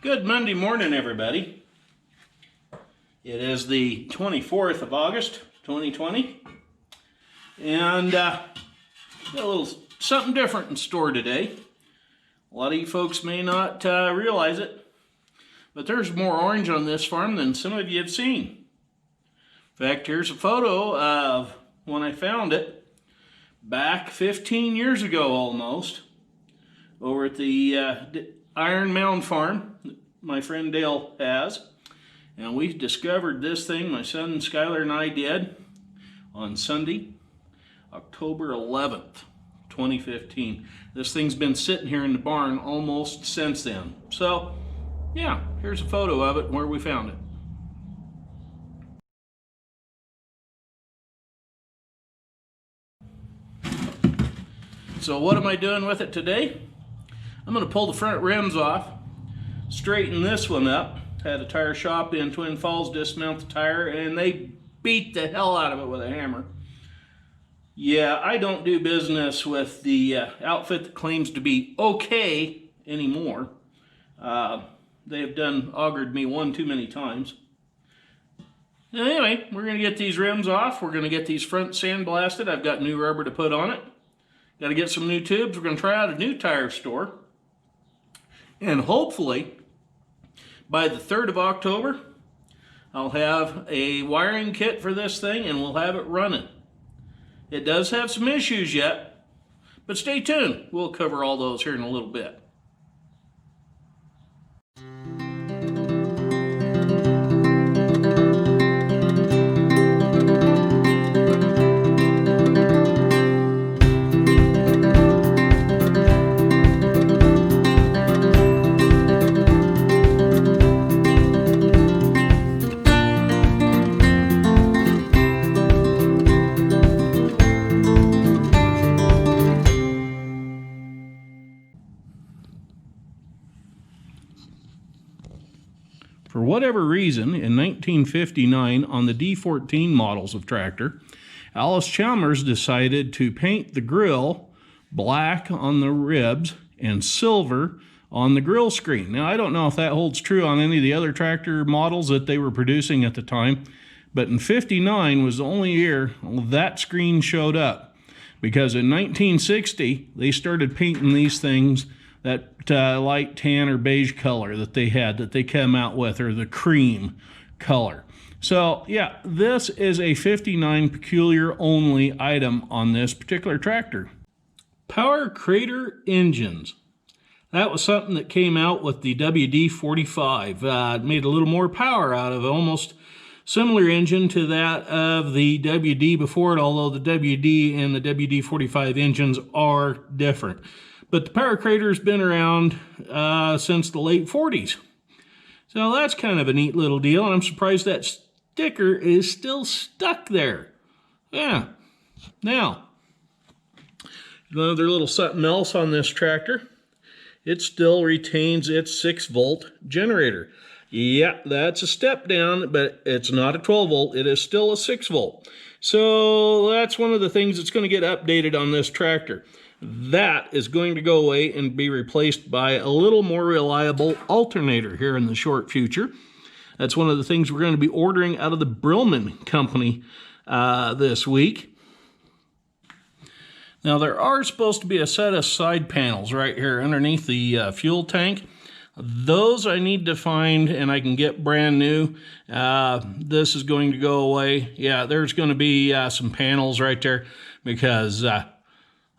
Good Monday morning, everybody. It is the 24th of August, 2020, and got a little something different in store today. A lot of you folks may not realize it, but there's more orange on this farm than some of you have seen. In fact, here's a photo of when I found it back 15 years ago almost, over at the Iron Mound farm that my friend Dale has. And we discovered this thing, my son Skylar and I did, on Sunday, October 11th, 2015. This thing's been sitting here in the barn almost since then. So, yeah, here's a photo of it where we found it. So what am I doing with it today? I'm going to pull the front rims off, straighten this one up. Had a tire shop in Twin Falls dismount the tire, and they beat the hell out of it with a hammer. Yeah, I don't do business with the outfit that claims to be okay anymore. They have augured me one too many times. Anyway, we're going to get these rims off. We're going to get these front sandblasted. I've got new rubber to put on it. Got to get some new tubes. We're going to try out a new tire store. And hopefully, by the 3rd of October, I'll have a wiring kit for this thing and we'll have it running. It does have some issues yet, but stay tuned. We'll cover all those here in a little bit. For whatever reason, in 1959, on the D14 models of tractor, Allis Chalmers decided to paint the grill black on the ribs and silver on the grill screen. Now, I don't know if that holds true on any of the other tractor models that they were producing at the time, but in 59 was the only year that screen showed up, because in 1960, they started painting these things that light tan or beige color that they came out with, or the cream color. So yeah, this is a 59 peculiar only item on this particular tractor. Power Crater engines. That was something that came out with the WD-45. It made a little more power out of it, almost similar engine to that of the WD before it, although the WD and the WD-45 engines are different. But the Power Crater's been around since the late 40s. So that's kind of a neat little deal, and I'm surprised that sticker is still stuck there. Yeah. Now, another little something else on this tractor. It still retains its 6-volt generator. Yeah, that's a step down, but it's not a 12-volt. It is still a 6-volt. So that's one of the things that's going to get updated on this tractor. That is going to go away and be replaced by a little more reliable alternator here in the short future. That's one of the things we're going to be ordering out of the Brillman company this week. Now, there are supposed to be a set of side panels right here underneath the fuel tank. Those I need to find, and I can get brand new. This is going to go away. Yeah, there's going to be some panels right there, because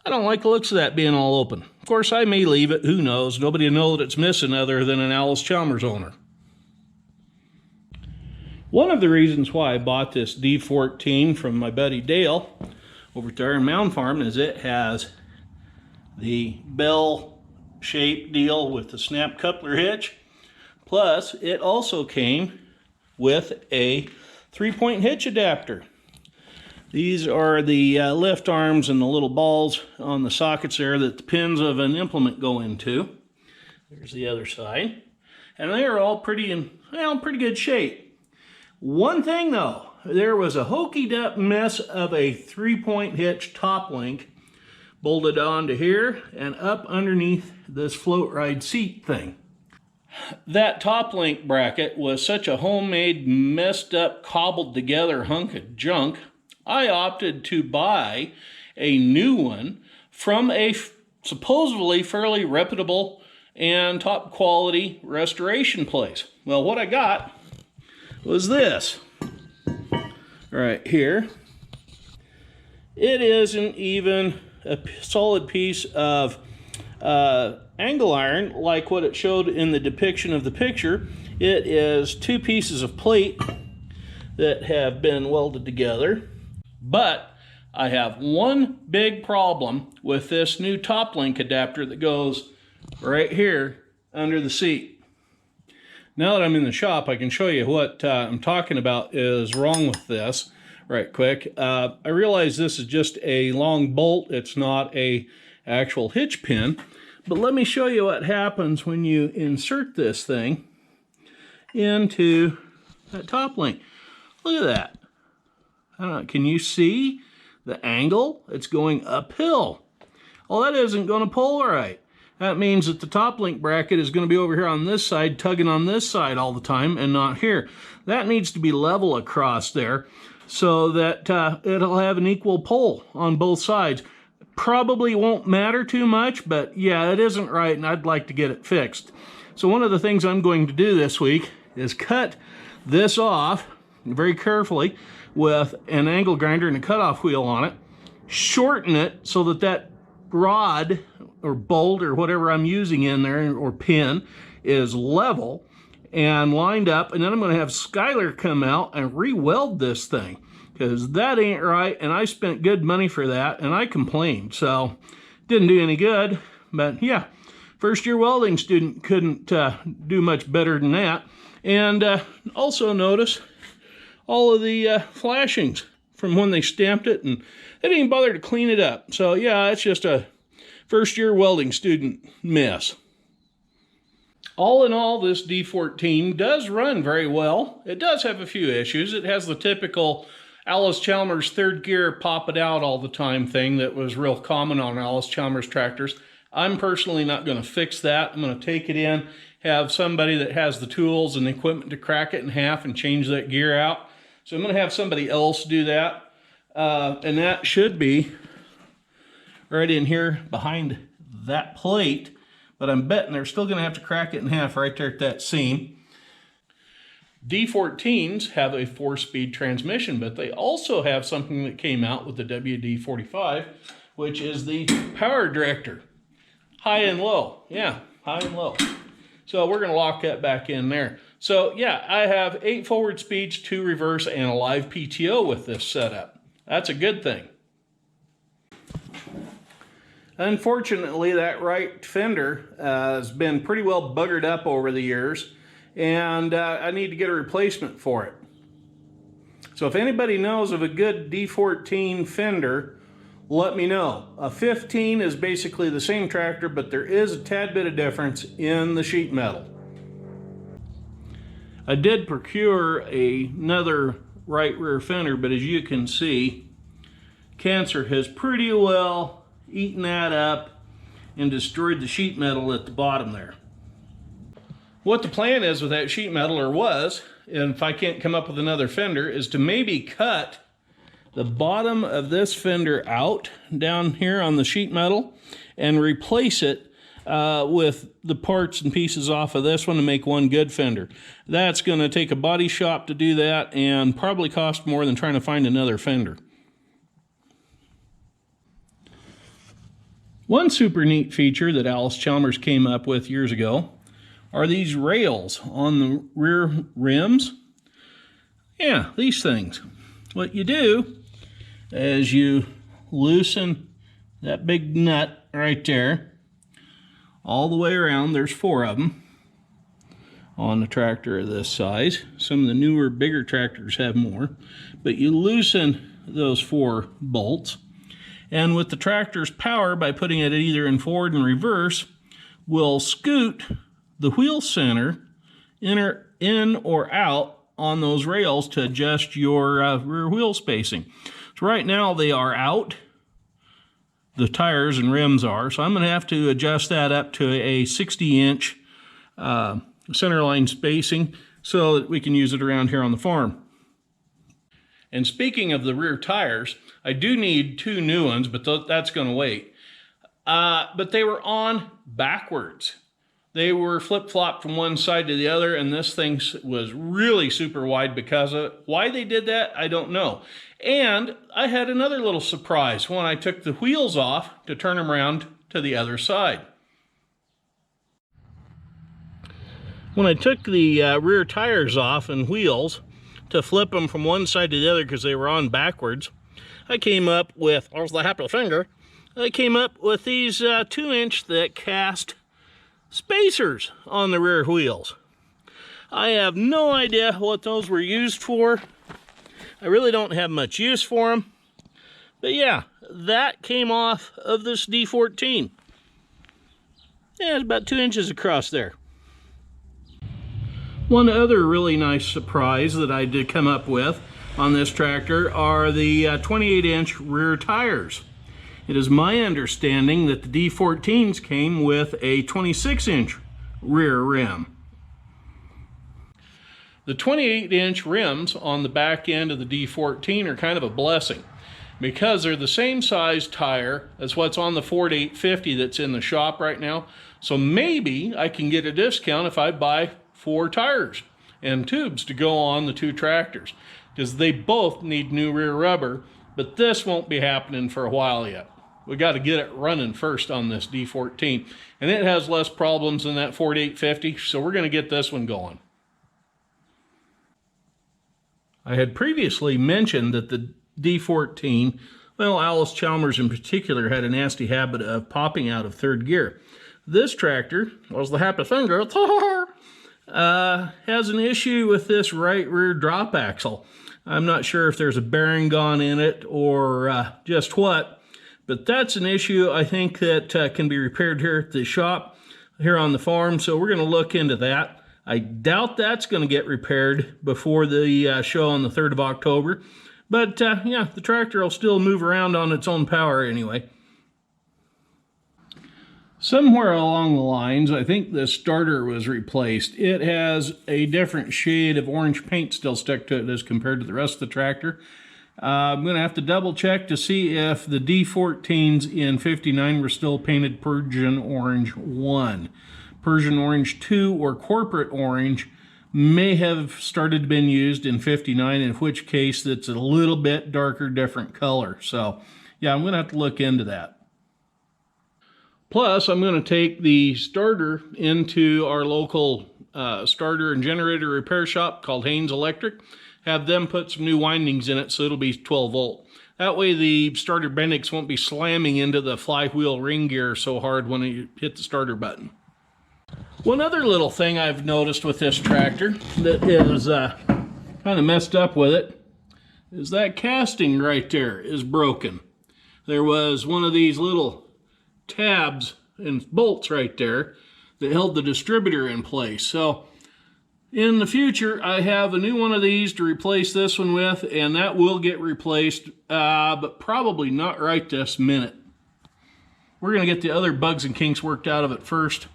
I don't like the looks of that being all open. Of course, I may leave it. Who knows? Nobody will know that it's missing other than an Allis Chalmers owner. One of the reasons why I bought this D14 from my buddy Dale over at the Iron Mound farm is it has the bell-shaped deal with the snap coupler hitch. Plus, it also came with a 3-point hitch adapter. These are the lift arms and the little balls on the sockets there that the pins of an implement go into. There's the other side. And they are all pretty good shape. One thing though, there was a hokied up mess of a 3-point hitch top link bolted onto here and up underneath this float ride seat thing. That top link bracket was such a homemade, messed up, cobbled together hunk of junk, I opted to buy a new one from a supposedly fairly reputable and top quality restoration place. Well, what I got was this right here. It isn't even a solid piece of angle iron like what it showed in the depiction of the picture. It is two pieces of plate that have been welded together. But I have one big problem with this new top link adapter that goes right here under the seat. Now that I'm in the shop, I can show you what I'm talking about is wrong with this right quick. I realize this is just a long bolt. It's not a actual hitch pin. But let me show you what happens when you insert this thing into that top link. Look at that. I don't know, can you see the angle? It's going uphill. Well, that isn't going to pull right. That means that the top link bracket is going to be over here on this side, tugging on this side all the time and not here. That needs to be level across there so that it'll have an equal pull on both sides. Probably won't matter too much, but yeah, it isn't right and I'd like to get it fixed. So one of the things I'm going to do this week is cut this off very carefully with an angle grinder and a cutoff wheel on it, shorten it so that that rod or bolt or whatever I'm using in there or pin is level and lined up, and then I'm going to have Skylar come out and re-weld this thing because that ain't right, and I spent good money for that and I complained, so didn't do any good. But yeah, first year welding student couldn't do much better than that. And also notice all of the flashings from when they stamped it, and they didn't even bother to clean it up. So yeah, it's just a first year welding student mess. All in all, this D14 does run very well. It does have a few issues. It has the typical Allis Chalmers third gear pop it out all the time thing that was real common on Allis Chalmers tractors. I'm personally not going to fix that. I'm going to take it in, have somebody that has the tools and the equipment to crack it in half and change that gear out. So I'm going to have somebody else do that. And that should be right in here behind that plate. But I'm betting they're still going to have to crack it in half right there at that seam. D14s have a 4-speed transmission, but they also have something that came out with the WD-45, which is the power director. High and low. Yeah, high and low. So we're going to lock that back in there. So yeah, I have 8 forward speeds, 2 reverse, and a live PTO with this setup. That's a good thing. Unfortunately, that right fender has been pretty well buggered up over the years, and I need to get a replacement for it. So if anybody knows of a good D14 fender, let me know. A 15 is basically the same tractor, but there is a tad bit of difference in the sheet metal. I did procure another right rear fender, but as you can see, cancer has pretty well eaten that up and destroyed the sheet metal at the bottom there. What the plan is with that sheet metal, or was, and if I can't come up with another fender, is to maybe cut the bottom of this fender out down here on the sheet metal and replace it with the parts and pieces off of this one to make one good fender. That's going to take a body shop to do that and probably cost more than trying to find another fender. One super neat feature that Allis Chalmers came up with years ago are these rails on the rear rims. Yeah, these things. What you do is you loosen that big nut right there all the way around. There's 4 of them on a tractor of this size. Some of the newer, bigger tractors have more. But you loosen those 4 bolts, and with the tractor's power, by putting it either in forward and reverse, will scoot the wheel center in or out on those rails to adjust your rear wheel spacing. So right now they are out, the tires and rims are, so I'm going to have to adjust that up to a 60-inch center line spacing so that we can use it around here on the farm. And speaking of the rear tires, I do need 2 new ones, but that's going to wait. But they were on backwards. They were flip-flopped from one side to the other, and this thing was really super wide because of it. Why they did that, I don't know. And I had another little surprise when I took the wheels off to turn them around to the other side. When I took the rear tires off and wheels to flip them from one side to the other because they were on backwards, I came up with, there's the happy finger, I came up with these 2-inch thick cast spacers on the rear wheels. I have no idea what those were used for. I really don't have much use for them. But yeah, that came off of this D14. Yeah, it's about 2 inches across there. One other really nice surprise that I did come up with on this tractor are the 28-inch rear tires. It is my understanding that the D14s came with a 26-inch rear rim. The 28-inch rims on the back end of the D14 are kind of a blessing because they're the same size tire as what's on the Ford 850 that's in the shop right now. So maybe I can get a discount if I buy 4 tires and tubes to go on the 2 tractors, because they both need new rear rubber, but this won't be happening for a while yet. We got to get it running first on this D14, and it has less problems than that Ford 850, so we're going to get this one going. I had previously mentioned that the D14, well, Allis Chalmers in particular, had a nasty habit of popping out of 3rd gear. This tractor, was the happy finger, has an issue with this right rear drop axle. I'm not sure if there's a bearing gone in it or just what, but that's an issue I think that can be repaired here at the shop, here on the farm, so we're going to look into that. I doubt that's going to get repaired before the show on the 3rd of October, but yeah, the tractor will still move around on its own power anyway. Somewhere along the lines, I think the starter was replaced. It has a different shade of orange paint still stuck to it as compared to the rest of the tractor. I'm going to have to double check to see if the D14s in 59 were still painted Persian Orange 1. Persian Orange 2 or Corporate Orange may have started to been used in 59, in which case it's a little bit darker, different color. So yeah, I'm going to have to look into that. Plus, I'm going to take the starter into our local starter and generator repair shop called Haynes Electric. Have them put some new windings in it so it'll be 12 volt. That way the starter Bendix won't be slamming into the flywheel ring gear so hard when you hit the starter button. One other little thing I've noticed with this tractor that is kind of messed up with it is that casting right there is broken. There was one of these little tabs and bolts right there that held the distributor in place. So in the future, I have a new one of these to replace this one with, and that will get replaced, but probably not right this minute. We're going to get the other bugs and kinks worked out of it first.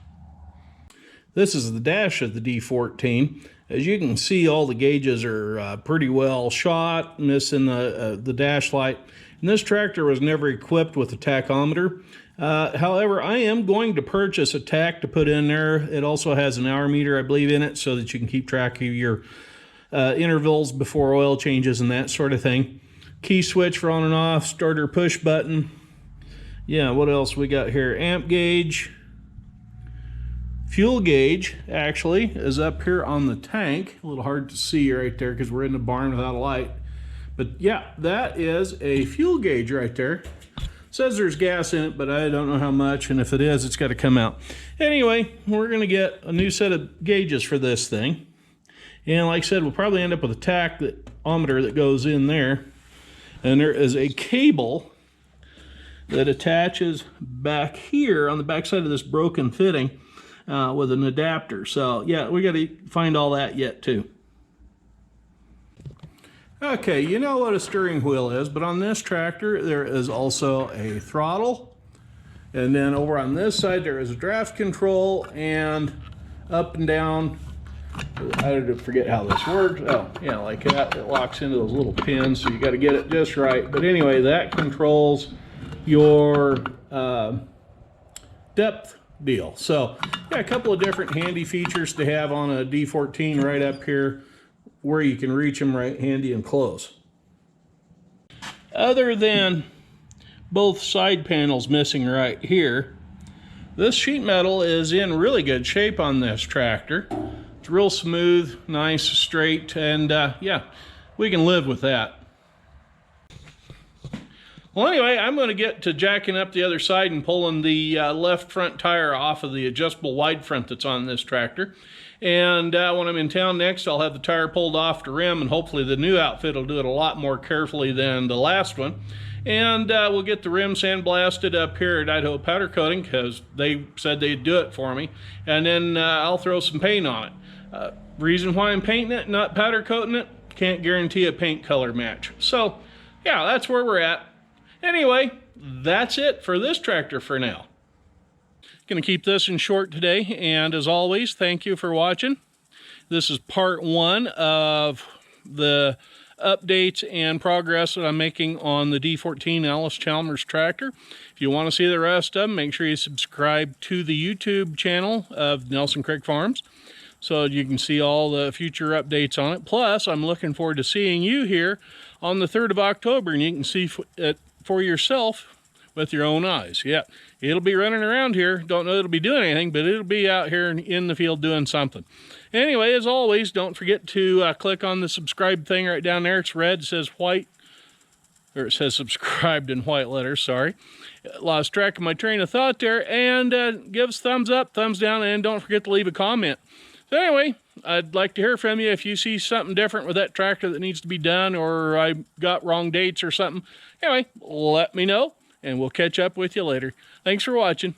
This is the dash of the D14. As you can see, all the gauges are pretty well shot, missing the dash light. And this tractor was never equipped with a tachometer. However, I am going to purchase a tach to put in there. It also has an hour meter, I believe, in it so that you can keep track of your intervals before oil changes and that sort of thing. Key switch for on and off, starter push button. Yeah, what else we got here? Amp gauge. Fuel gauge, actually, is up here on the tank. A little hard to see right there because we're in the barn without a light. But yeah, that is a fuel gauge right there. Says there's gas in it, but I don't know how much, and if it is, it's got to come out. Anyway, we're going to get a new set of gauges for this thing. And like I said, we'll probably end up with a tachometer that goes in there. And there is a cable that attaches back here on the back side of this broken fitting with an adapter. So yeah, we got to find all that yet too. Okay, you know what a steering wheel is, but on this tractor there is also a throttle, and then over on this side there is a draft control and up and down. I forget how this works. Oh, yeah, like that. It locks into those little pins, so you got to get it just right. But anyway, that controls your depth deal. So, yeah, a couple of different handy features to have on a D14 right up here, where you can reach them right handy and close. Other than both side panels missing right here, this sheet metal is in really good shape on this tractor. It's real smooth, nice, straight, and yeah, we can live with that. Well, anyway, I'm going to get to jacking up the other side and pulling the left front tire off of the adjustable wide front that's on this tractor. And when I'm in town next, I'll have the tire pulled off to rim, and hopefully the new outfit will do it a lot more carefully than the last one. And we'll get the rim sandblasted up here at Idaho Powder Coating, because they said they'd do it for me. And then I'll throw some paint on it. Reason why I'm painting it, not powder coating it, can't guarantee a paint color match. So, yeah, that's where we're at. Anyway, that's it for this tractor for now. Going to keep this in short today, and as always, thank you for watching. This is part 1 of the updates and progress that I'm making on the D14 Allis Chalmers tractor. If you want to see the rest of them, make sure you subscribe to the YouTube channel of Nelson Creek Farms so you can see all the future updates on it. Plus, I'm looking forward to seeing you here on the 3rd of October, and you can see it for yourself with your own eyes. Yeah, it'll be running around here. Don't know it'll be doing anything, but it'll be out here in the field doing something. Anyway, as always, don't forget to click on the subscribe thing right down there. It's red, it says white, or it says subscribed in white letters, sorry. Lost track of my train of thought there. And give us thumbs up, thumbs down, and don't forget to leave a comment. So anyway, I'd like to hear from you if you see something different with that tractor that needs to be done, or I got wrong dates or something. Anyway, let me know, and we'll catch up with you later. Thanks for watching.